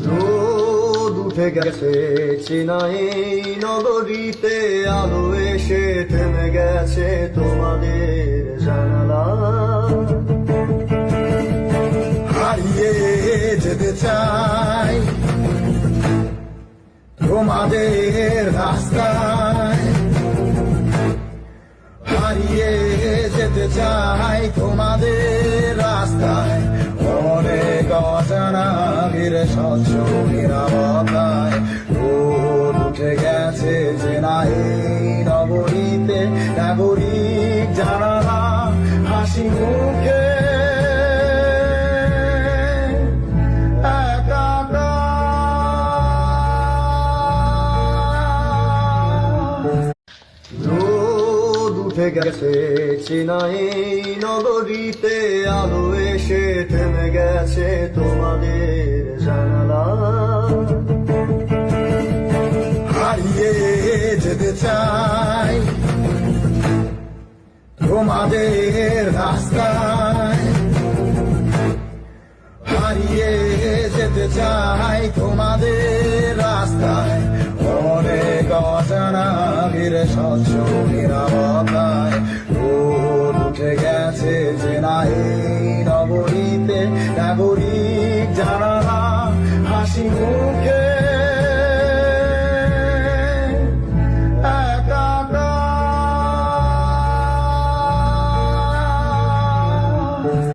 রোদ উঠে গেছে চেনাই নগরীতে, আলো এসে থেমে গেছে তোমাদের জানালা। হারিয়ে যেতে চাই তোমাদের রাস্তায়, হারিয়ে যেতে চাই তোমাদের রাস্তায়। অনেক অজানা ঘিরে স্বচ্ছ নিরাপত্তায় রোদ উঠে গেছে চেনা এই নগরীতে, নাগরিক জানালা হাসি মুখে রোদ উঠে গেছে চেনাই নগরীতে, আলো এসে থেমে গেছে তোমাদের জানালা। হারিয়ে যেতে চাই তোমাদের রাস্তায়, হারিয়ে যেতে চাই তোমাদের রাস্তায়। অনেক অজানা ঘিরে স্বচ্ছ নিরাপত্তায় রোদ উঠে গেছে চেনা এই নগরীতে, নাগরিক জানালা হাসি মুখে